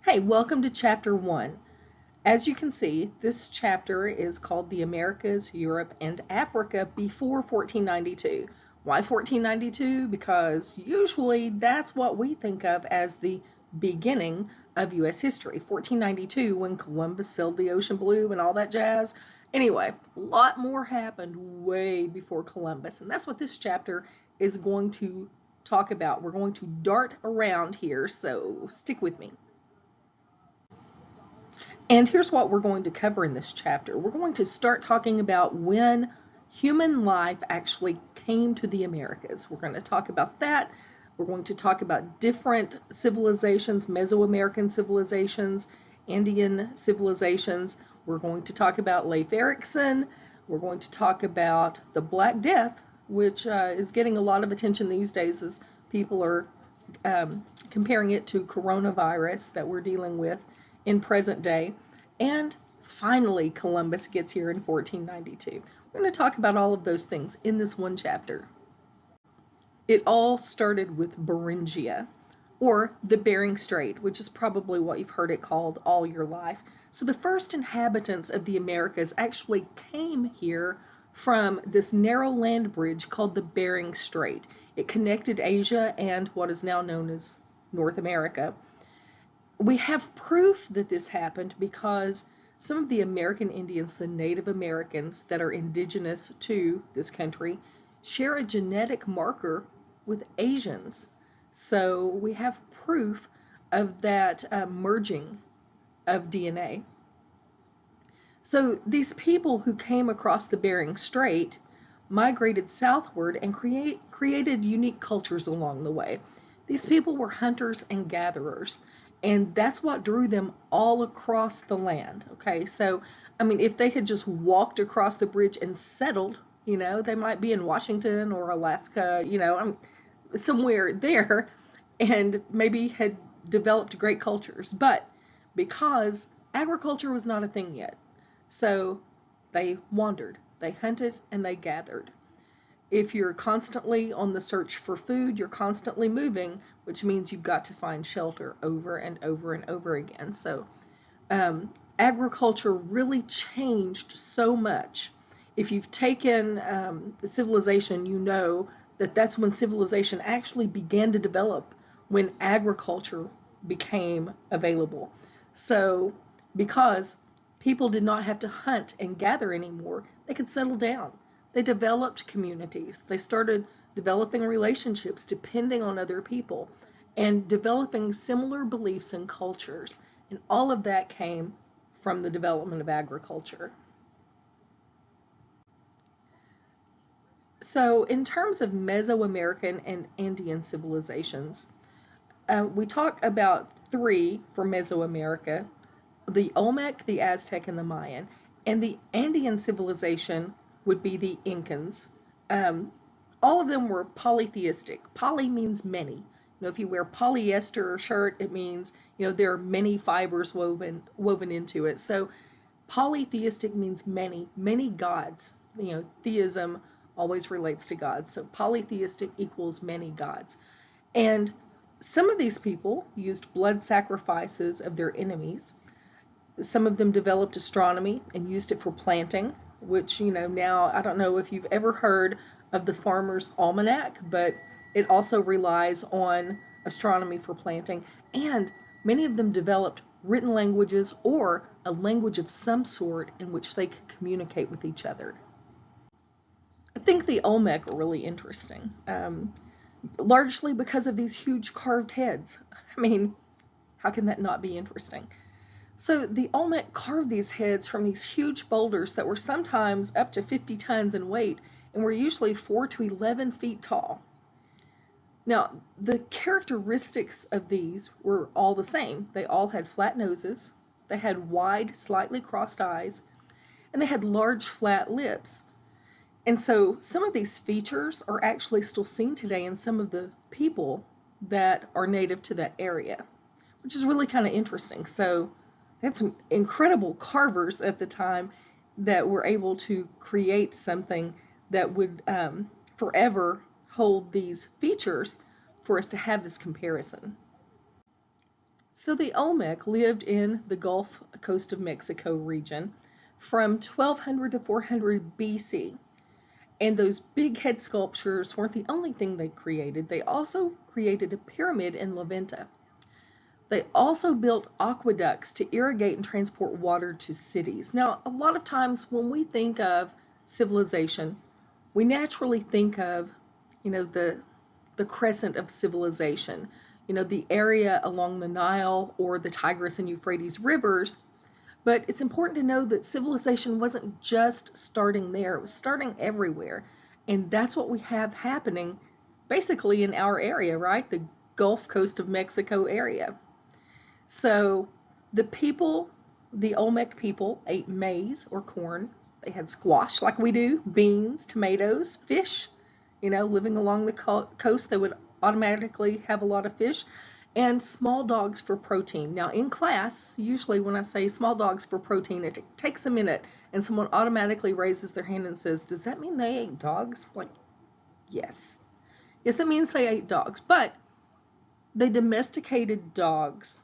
Hey, welcome to Chapter 1. As you can see, this chapter is called The Americas, Europe, and Africa Before 1492. Why 1492? Because usually that's what we think of as the beginning of U.S. history. 1492, when Columbus sailed the ocean blue and all that jazz. Anyway, a lot more happened way before Columbus, and that's what this chapter is going to talk about. We're going to dart around here, so stick with me. And here's what we're going to cover in this chapter. We're going to start talking about when human life actually came to the Americas. We're going to talk about that. We're going to talk about different civilizations, Mesoamerican civilizations, Indian civilizations. We're going to talk about Leif Erikson. We're going to talk about the Black Death, which is getting a lot of attention these days as people are comparing it to coronavirus that we're dealing with in present day. And finally, Columbus gets here in 1492. We're going to talk about all of those things in this one chapter. It all started with Beringia, or the Bering Strait, which is probably what you've heard it called all your life. So the first inhabitants of the Americas actually came here from this narrow land bridge called the Bering Strait. It connected Asia and what is now known as North America. We have proof that this happened because some of the American Indians, the Native Americans that are indigenous to this country, share a genetic marker with Asians. So we have proof of that merging of DNA. So these people who came across the Bering Strait migrated southward and created unique cultures along the way. These people were hunters and gatherers. And that's what drew them all across the land. Okay, so I mean, if they had just walked across the bridge and settled, they might be in Washington or Alaska, somewhere there, and maybe had developed great cultures. But because agriculture was not a thing yet, so they wandered, they hunted, and they gathered. If you're constantly on the search for food, you're constantly moving, which means you've got to find shelter over and over and over again. So agriculture really changed so much. If you've taken civilization, you know that that's when civilization actually began to develop, when agriculture became available. So because people did not have to hunt and gather anymore, they could settle down. They developed communities. They started developing relationships depending on other people and developing similar beliefs and cultures. And all of that came from the development of agriculture. So in terms of Mesoamerican and Indian civilizations, we talk about three for Mesoamerica: the Olmec, the Aztec, and the Mayan. And the Andean civilization would be the Incans. All of them were polytheistic. Poly means many. If you wear polyester shirt, it means there are many fibers woven into it. So polytheistic means many gods. Theism always relates to gods. So polytheistic equals many gods. And some of these people used blood sacrifices of their enemies. Some of them developed astronomy and used it for planting, which, now I don't know if you've ever heard of the Farmer's Almanac, but it also relies on astronomy for planting. And many of them developed written languages or a language of some sort in which they could communicate with each other. I think the Olmec are really interesting, largely because of these huge carved heads. I mean, how can that not be interesting? So the Olmec carved these heads from these huge boulders that were sometimes up to 50 tons in weight and were usually 4 to 11 feet tall. Now, the characteristics of these were all the same. They all had flat noses, they had wide, slightly crossed eyes, and they had large, flat lips. And so some of these features are actually still seen today in some of the people that are native to that area, which is really kind of interesting. So they had some incredible carvers at the time that were able to create something that would forever hold these features for us to have this comparison. So the Olmec lived in the Gulf Coast of Mexico region from 1200 to 400 BC. And those big head sculptures weren't the only thing they created. They also created a pyramid in La Venta. They also built aqueducts to irrigate and transport water to cities. Now, a lot of times when we think of civilization, we naturally think of, the crescent of civilization, the area along the Nile or the Tigris and Euphrates rivers. But it's important to know that civilization wasn't just starting there, it was starting everywhere. And that's what we have happening basically in our area, right? The Gulf Coast of Mexico area. So the Olmec people ate maize or corn. They had squash like we do, beans, tomatoes, fish. Living along the coast, they would automatically have a lot of fish, and small dogs for protein. Now, in class, usually when I say small dogs for protein, it takes a minute, and someone automatically raises their hand and says, does that mean they ate dogs? Like, yes. Yes, that means they ate dogs, but they domesticated dogs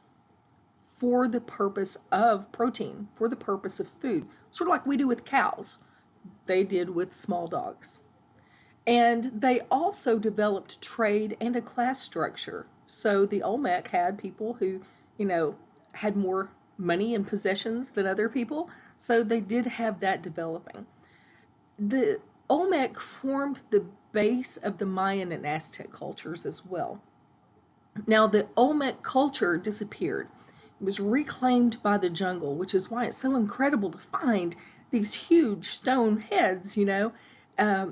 for the purpose of protein, for the purpose of food, sort of like we do with cows. They did with small dogs. And they also developed trade and a class structure. So the Olmec had people who, had more money and possessions than other people. So they did have that developing. The Olmec formed the base of the Mayan and Aztec cultures as well. Now, the Olmec culture disappeared. It was reclaimed by the jungle, which is why it's so incredible to find these huge stone heads,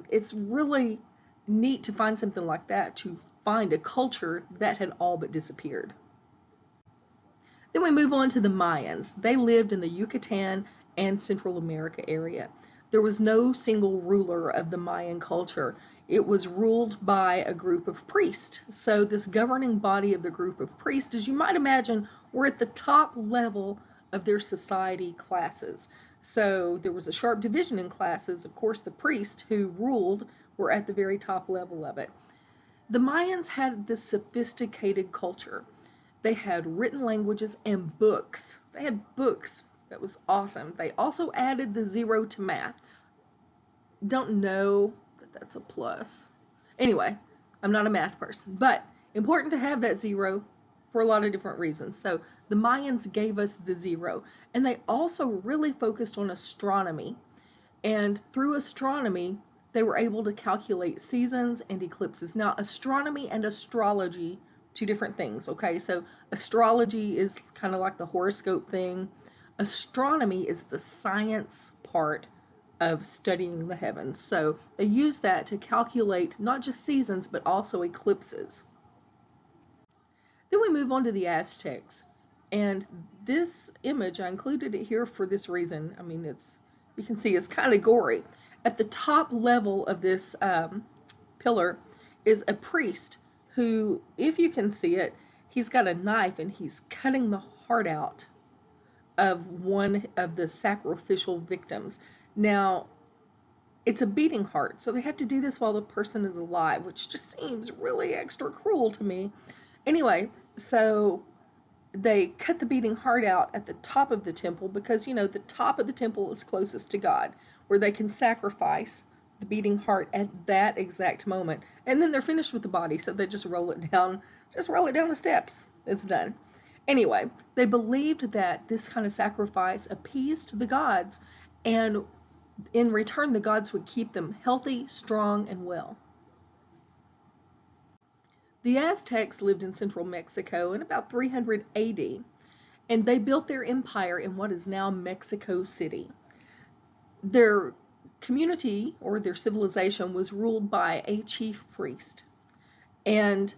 It's really neat to find something like that, to find a culture that had all but disappeared. Then we move on to the Mayans. They lived in the Yucatan and Central America area. There was no single ruler of the Mayan culture. It was ruled by a group of priests. So this governing body of the group of priests, as you might imagine, were at the top level of their society classes. So there was a sharp division in classes. Of course, the priests who ruled were at the very top level of it. The Mayans had this sophisticated culture. They had written languages and books. They had books. That was awesome. They also added the zero to math. Don't know that that's a plus. Anyway, I'm not a math person, but important to have that zero for a lot of different reasons. So the Mayans gave us the zero, and they also really focused on astronomy. And through astronomy, they were able to calculate seasons and eclipses. Now, astronomy and astrology, two different things, okay? So astrology is kind of like the horoscope thing. Astronomy is the science part of studying the heavens. So they use that to calculate not just seasons, but also eclipses. Then we move on to the Aztecs. And this image, I included it here for this reason. I mean, you can see it's kind of gory. At the top level of this pillar is a priest who, if you can see it, he's got a knife and he's cutting the heart out of one of the sacrificial victims. Now, it's a beating heart, so they have to do this while the person is alive, which just seems really extra cruel to me. Anyway, so they cut the beating heart out at the top of the temple because, the top of the temple is closest to God, where they can sacrifice the beating heart at that exact moment. And then they're finished with the body, so they just roll it down the steps. It's done. Anyway, they believed that this kind of sacrifice appeased the gods, and in return, the gods would keep them healthy, strong, and well. The Aztecs lived in central Mexico in about 300 AD, and they built their empire in what is now Mexico City. Their community, or their civilization, was ruled by a chief priest, and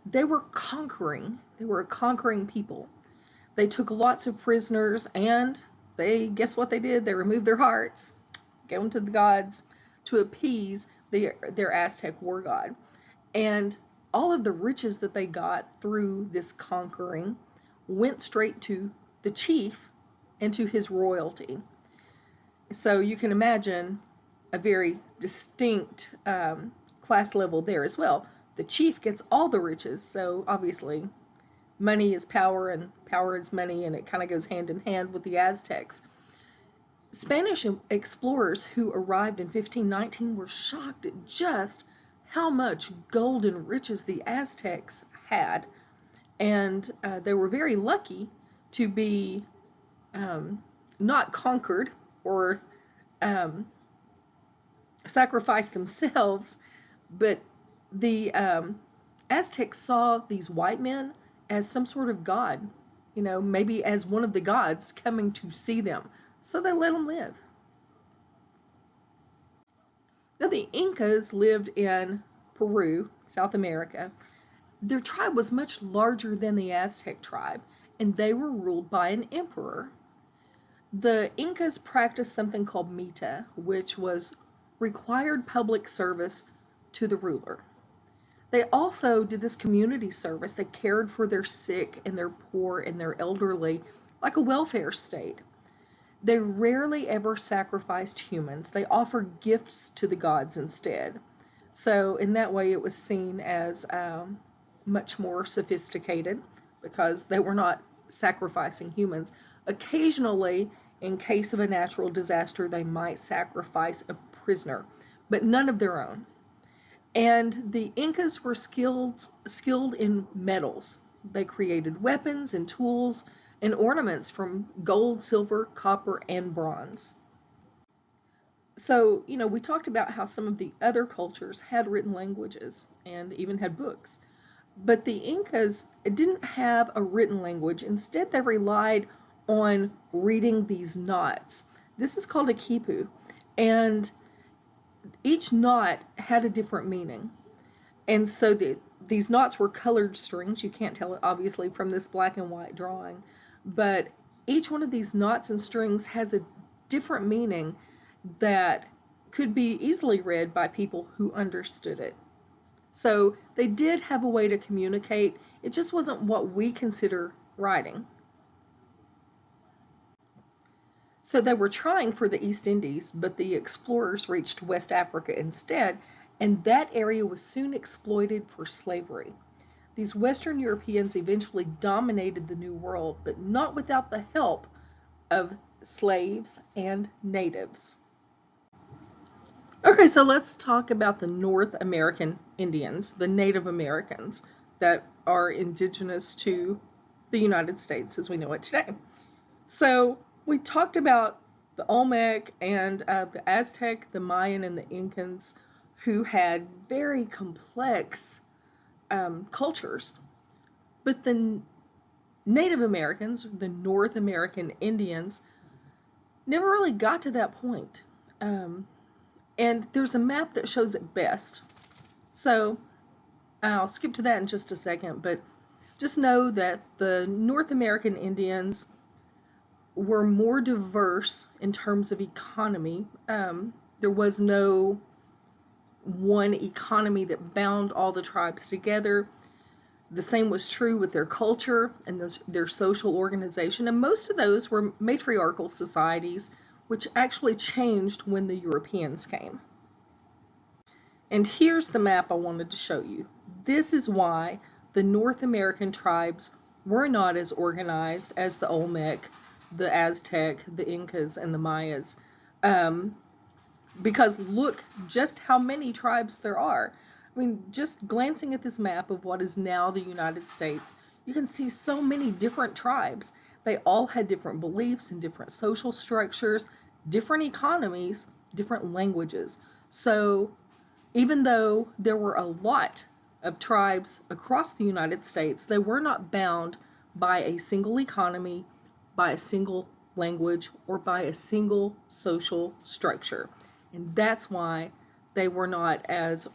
they were conquering. They were a conquering people. They took lots of prisoners, and guess what they did? They removed their hearts, gave them to the gods to appease their Aztec war god. And all of the riches that they got through this conquering went straight to the chief and to his royalty. So you can imagine a very distinct class level there as well. The chief gets all the riches, so obviously money is power and power is money, and it kind of goes hand in hand with the Aztecs. Spanish explorers who arrived in 1519 were shocked at just how much gold and riches the Aztecs had, and they were very lucky to be not conquered or sacrificed themselves, but the Aztecs saw these white men as some sort of god, maybe as one of the gods coming to see them. So they let them live. Now, the Incas lived in Peru, South America. Their tribe was much larger than the Aztec tribe, and they were ruled by an emperor. The Incas practiced something called mita, which was required public service to the ruler. They also did this community service. They cared for their sick and their poor and their elderly, like a welfare state. They rarely ever sacrificed humans. They offered gifts to the gods instead. So in that way, it was seen as much more sophisticated because they were not sacrificing humans. Occasionally, in case of a natural disaster, they might sacrifice a prisoner, but none of their own. And the Incas were skilled in metals. They created weapons and tools and ornaments from gold, silver, copper, and bronze. So, we talked about how some of the other cultures had written languages and even had books. But the Incas didn't have a written language. Instead, they relied on reading these knots. This is called a quipu. And each knot had a different meaning. And so these knots were colored strings. You can't tell it, obviously, from this black and white drawing. But each one of these knots and strings has a different meaning that could be easily read by people who understood it. So they did have a way to communicate. It just wasn't what we consider writing. So they were trying for the East Indies, but the explorers reached West Africa instead, and that area was soon exploited for slavery. These Western Europeans eventually dominated the New World, but not without the help of slaves and natives. Okay, so let's talk about the North American Indians, the Native Americans that are indigenous to the United States as we know it today. So we talked about the Olmec and the Aztec, the Mayan, and the Incans, who had very complex cultures. But the Native Americans, the North American Indians, never really got to that point. And there's a map that shows it best. So I'll skip to that in just a second, but just know that the North American Indians were more diverse in terms of economy. There was no one economy that bound all the tribes together. The same was true with their culture and their social organization, and most of those were matriarchal societies, which actually changed when the Europeans came. And here's the map I wanted to show you. This is why the North American tribes were not as organized as the Olmec, the Aztec, the Incas, and the Mayas. Because look just how many tribes there are. I mean, just glancing at this map of what is now the United States, you can see so many different tribes. They all had different beliefs and different social structures, different economies, different languages. So even though there were a lot of tribes across the United States, they were not bound by a single economy, by a single language, or by a single social structure. And that's why they were not as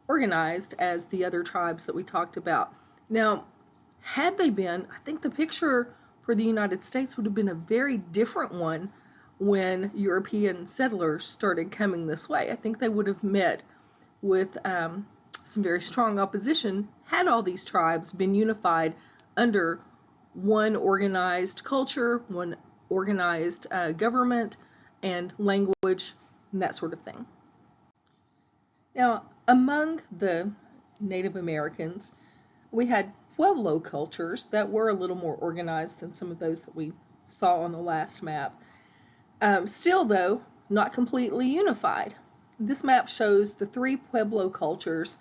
organized as the other tribes that we talked about. Now, had they been, I think the picture for the United States would have been a very different one when European settlers started coming this way. I think they would have met with some very strong opposition had all these tribes been unified under one organized culture, one organized government and language, and that sort of thing. Now, among the Native Americans, we had Pueblo cultures that were a little more organized than some of those that we saw on the last map. Still, though, not completely unified. This map shows the three Pueblo cultures,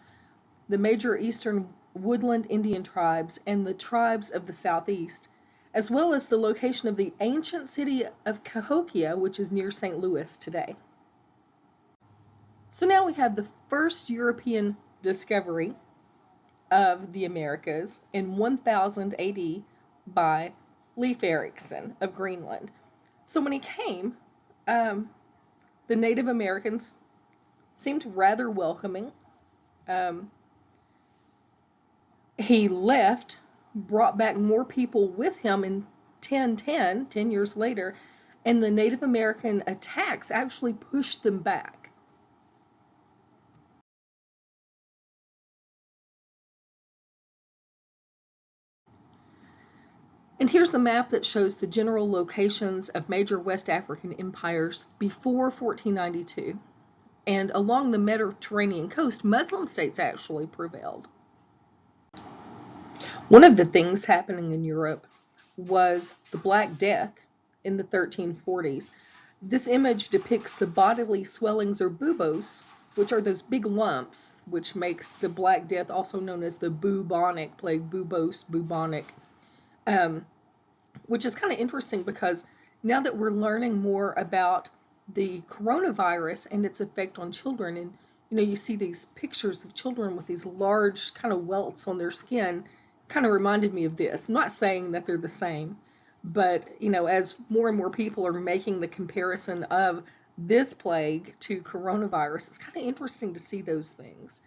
the major eastern woodland Indian tribes, and the tribes of the southeast, as well as the location of the ancient city of Cahokia, which is near St. Louis today. So now we have the first European discovery of the Americas in 1000 AD by Leif Erikson of Greenland. So when he came, the Native Americans seemed rather welcoming. He left, brought back more people with him in 1010, 10 years later, and the Native American attacks actually pushed them back. And here's the map that shows the general locations of major West African empires before 1492. And along the Mediterranean coast, Muslim states actually prevailed. One of the things happening in Europe was the Black Death in the 1340s. This image depicts the bodily swellings or buboes, which are those big lumps, which makes the Black Death also known as the bubonic plague, bubos, bubonic. Which is kind of interesting because now that we're learning more about the coronavirus and its effect on children, and you see these pictures of children with these large kind of welts on their skin, kind of reminded me of this. I'm not saying that they're the same, but as more and more people are making the comparison of this plague to coronavirus, it's kind of interesting to see those things.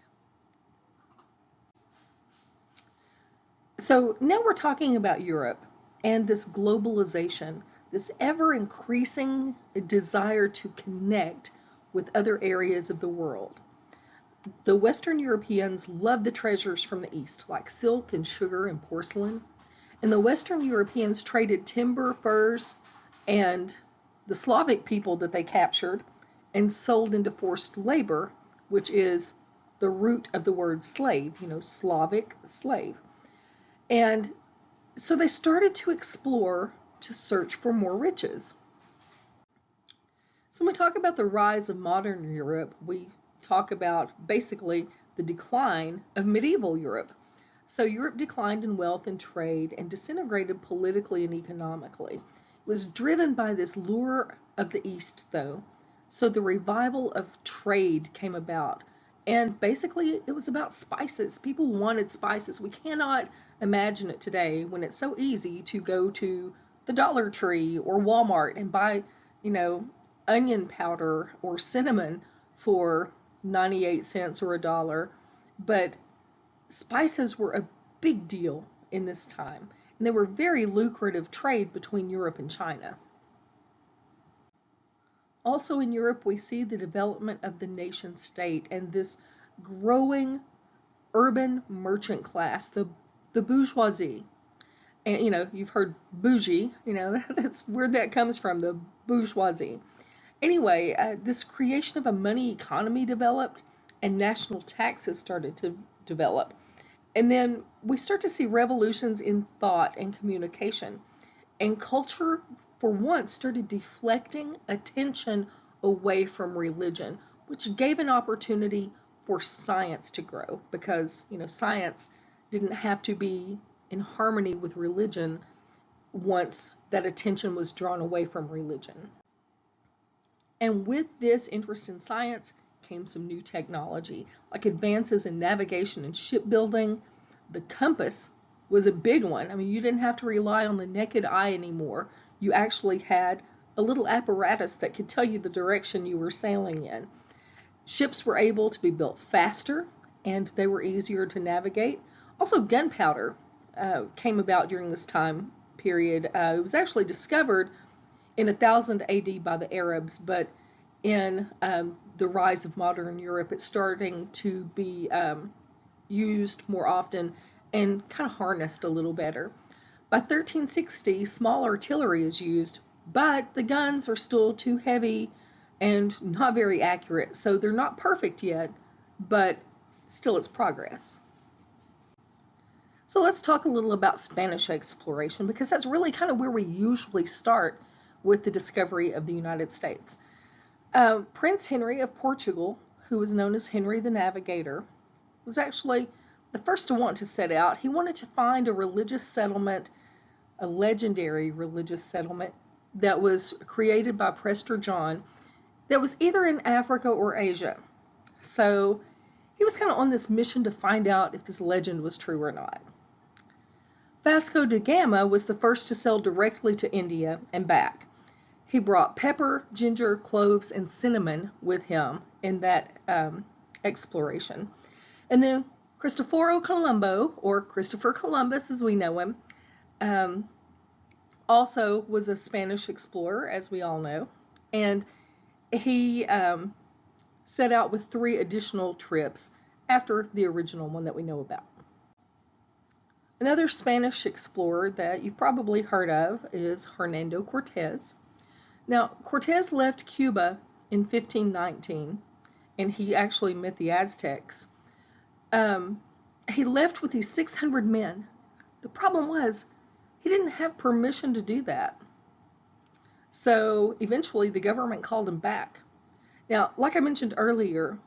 So now we're talking about Europe and this globalization, this ever-increasing desire to connect with other areas of the world. The Western Europeans loved the treasures from the East, like silk and sugar and porcelain. And the Western Europeans traded timber, furs, and the Slavic people that they captured and sold into forced labor, which is the root of the word slave, Slavic slave. And so they started to explore to search for more riches. So when we talk about the rise of modern Europe, we talk about basically the decline of medieval Europe. So Europe declined in wealth and trade and disintegrated politically and economically. It was driven by this lure of the East, though. So the revival of trade came about. And basically, it was about spices. People wanted spices. We cannot imagine it today when it's so easy to go to the Dollar Tree or Walmart and buy, onion powder or cinnamon for 98 cents or $1. But spices were a big deal in this time. And they were very lucrative trade between Europe and China. Also in Europe, we see the development of the nation state and this growing urban merchant class, the bourgeoisie. And, you've heard bougie, that's where that comes from, the bourgeoisie. Anyway, this creation of a money economy developed and national taxes started to develop. And then we start to see revolutions in thought and communication. And culture, for once, started deflecting attention away from religion, which gave an opportunity for science to grow because, science didn't have to be in harmony with religion once that attention was drawn away from religion. And with this interest in science came some new technology, like advances in navigation and shipbuilding. The compass was a big one. I mean, you didn't have to rely on the naked eye anymore. You actually had a little apparatus that could tell you the direction you were sailing in. Ships were able to be built faster and they were easier to navigate. Also, gunpowder came about during this time period. It was actually discovered in 1000 AD by the Arabs, but in the rise of modern Europe, it's starting to be used more often and kind of harnessed a little better. By 1360, small artillery is used, but the guns are still too heavy and not very accurate, so they're not perfect yet, but still it's progress. So let's talk a little about Spanish exploration, because that's really kind of where we usually start with the discovery of the United States. Prince Henry of Portugal, who was known as Henry the Navigator, was actually the first to want to set out. He wanted to find a religious settlement, a legendary religious settlement that was created by Prester John that was either in Africa or Asia. So he was kind of on this mission to find out if this legend was true or not. Vasco da Gama was the first to sail directly to India and back. He brought pepper, ginger, cloves, and cinnamon with him in that exploration. And then Cristoforo Colombo, or Christopher Columbus as we know him, also was a Spanish explorer, as we all know. And he set out with 3 additional trips after the original one that we know about. Another Spanish explorer that you've probably heard of is Hernando Cortez. Now, Cortez left Cuba in 1519, and he actually met the Aztecs. He left with these 600 men. The problem was, he didn't have permission to do that. So eventually the government called him back. Now, like I mentioned earlier,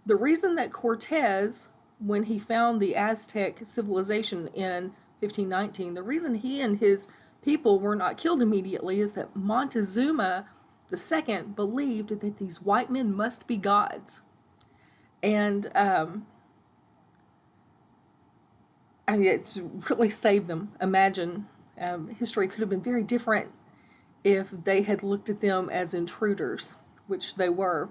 the reason that Cortez, when he found the Aztec civilization in 1519, the reason he and his people were not killed immediately is that Montezuma II believed that these white men must be gods. And it's really saved them. Imagine, history could have been very different if they had looked at them as intruders, which they were,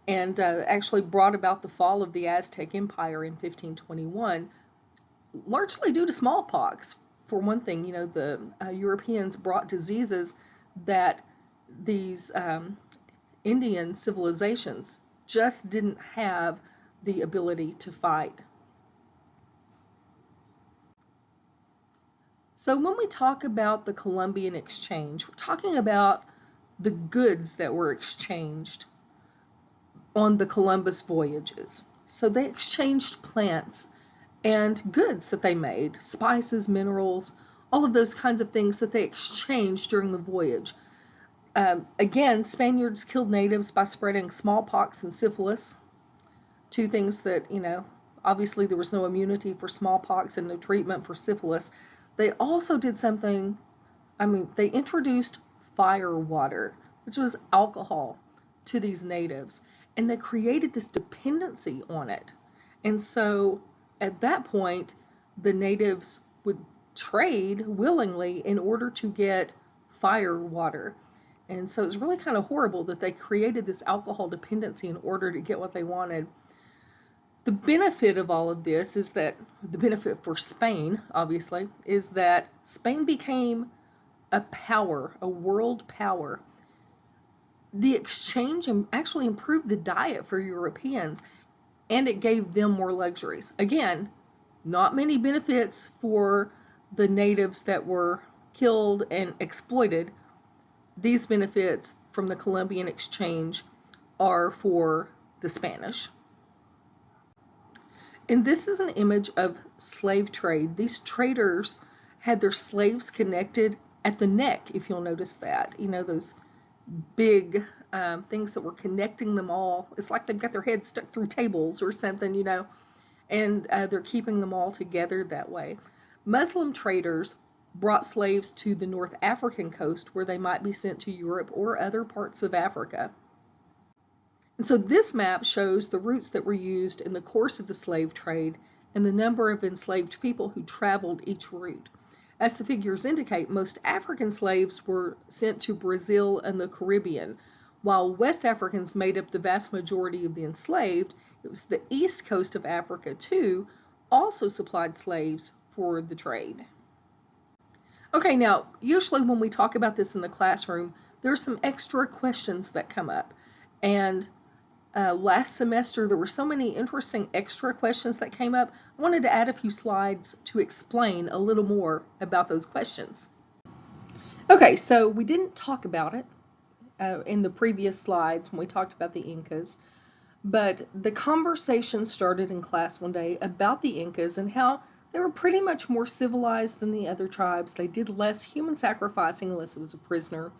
and actually brought about the fall of the Aztec Empire in 1521, largely due to smallpox. For one thing, the Europeans brought diseases that these Indian civilizations just didn't have the ability to fight. So when we talk about the Columbian exchange, we're talking about the goods that were exchanged on the Columbus voyages. So they exchanged plants and goods that they made, spices, minerals, all of those kinds of things that they exchanged during the voyage. Again, Spaniards killed natives by spreading smallpox and syphilis, 2 things that, obviously there was no immunity for smallpox and no treatment for syphilis. They also did something, they introduced fire water, which was alcohol, to these natives, and they created this dependency on it. And so at that point, the natives would trade willingly in order to get fire water. And so it's really kind of horrible that they created this alcohol dependency in order to get what they wanted. The benefit of all of this is that, the benefit for Spain, obviously, is that Spain became a power, a world power. The exchange actually improved the diet for Europeans, and it gave them more luxuries. Again, not many benefits for the natives that were killed and exploited. These benefits from the Columbian exchange are for the Spanish. And this is an image of slave trade. These traders had their slaves connected at the neck, if you'll notice that. Those big things that were connecting them all. It's like they've got their heads stuck through tables or something, and they're keeping them all together that way. Muslim traders brought slaves to the North African coast where they might be sent to Europe or other parts of Africa. And so this map shows the routes that were used in the course of the slave trade and the number of enslaved people who traveled each route. As the figures indicate, most African slaves were sent to Brazil and the Caribbean. While West Africans made up the vast majority of the enslaved, it was the east coast of Africa, too, also supplied slaves for the trade. Okay, now, usually when we talk about this in the classroom, there are some extra questions that come up. And last semester, there were so many interesting extra questions that came up. I wanted to add a few slides to explain a little more about those questions. Okay, so we didn't talk about it in the previous slides when we talked about the Incas, but the conversation started in class one day about the Incas and how They were pretty much more civilized than the other tribes. They did less human sacrificing unless it was a prisoner.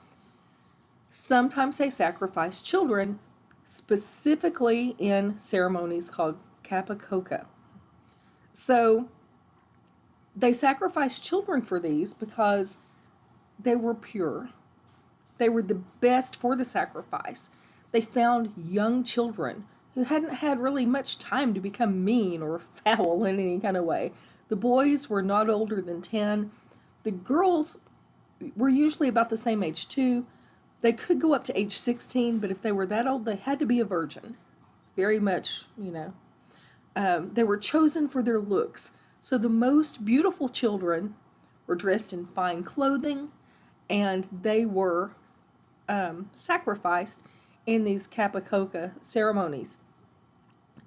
Sometimes they sacrificed children, specifically in ceremonies called capacoca. So they sacrificed children for these because they were pure. They were the best for the sacrifice. They found young children who hadn't had really much time to become mean or foul in any kind of way. The boys were not older than 10. The girls were usually about the same age too. They could go up to age 16, but if they were that old, they had to be a virgin. Very much, they were chosen for their looks. So the most beautiful children were dressed in fine clothing, and they were sacrificed in these capacoca ceremonies.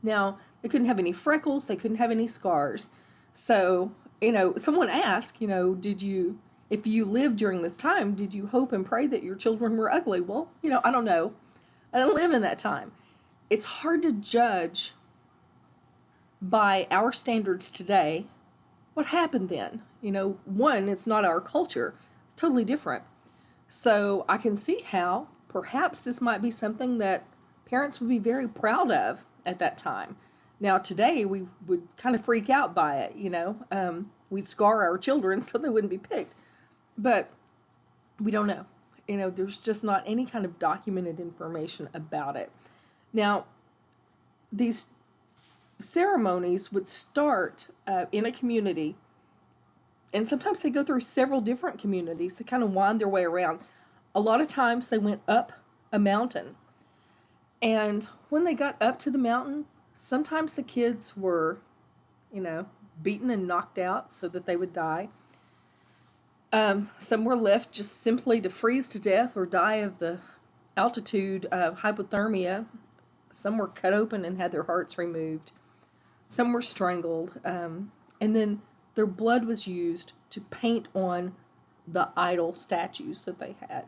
Now, they couldn't have any freckles, they couldn't have any scars. So, someone asked, if you lived during this time, did you hope and pray that your children were ugly? Well, I don't know. I didn't live in that time. It's hard to judge by our standards today what happened then. One, it's not our culture. It's totally different. So I can see how perhaps this might be something that parents would be very proud of at that time. Now today we would kind of freak out by it, we'd scar our children so they wouldn't be picked. But we don't know. There's just not any kind of documented information about it. Now, these ceremonies would start in a community, and sometimes they go through several different communities to kind of wind their way around. A lot of times they went up a mountain, and when they got up to the mountain, sometimes the kids were, beaten and knocked out so that they would die. Some were left just simply to freeze to death or die of the altitude of hypothermia. Some were cut open and had their hearts removed. Some were strangled. And then their blood was used to paint on the idol statues that they had.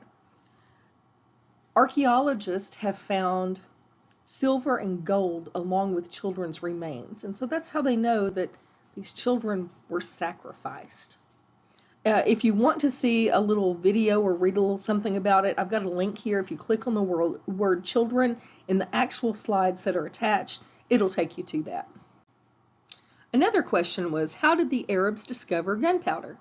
Archaeologists have found silver and gold along with children's remains. And so that's how they know that these children were sacrificed. If you want to see a little video or read a little something about it, I've got a link here. If you click on the word children in the actual slides that are attached, it'll take you to that. Another question was, how did the Arabs discover gunpowder?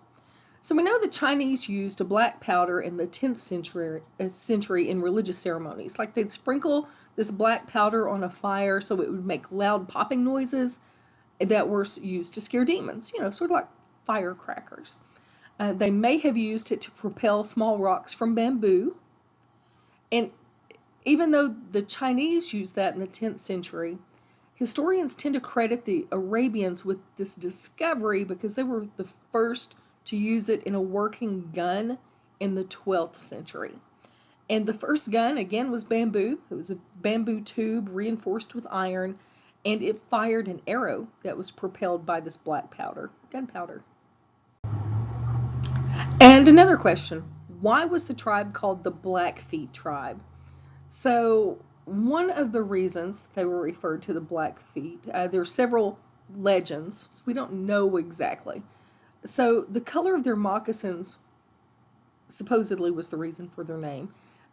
So we know the Chinese used a black powder in the 10th century in religious ceremonies. Like they'd sprinkle this black powder on a fire so it would make loud popping noises that were used to scare demons, sort of like firecrackers. They may have used it to propel small rocks from bamboo. And even though the Chinese used that in the 10th century, historians tend to credit the Arabians with this discovery because they were the first to use it in a working gun in the 12th century. And the first gun, again, was bamboo. It was a bamboo tube reinforced with iron, and it fired an arrow that was propelled by this black powder, gunpowder. And another question, why was the tribe called the Blackfeet tribe? So one of the reasons they were referred to the Blackfeet, there are several legends, so we don't know exactly. So the color of their moccasins supposedly was the reason for their name.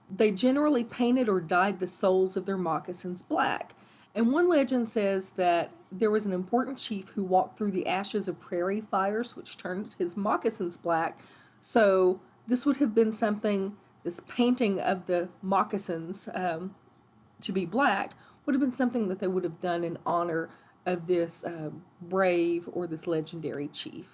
They generally painted or dyed the soles of their moccasins black. And one legend says that there was an important chief who walked through the ashes of prairie fires, which turned his moccasins black. So this would have been something, this painting of the moccasins to be black would have been something that they would have done in honor of this brave or this legendary chief.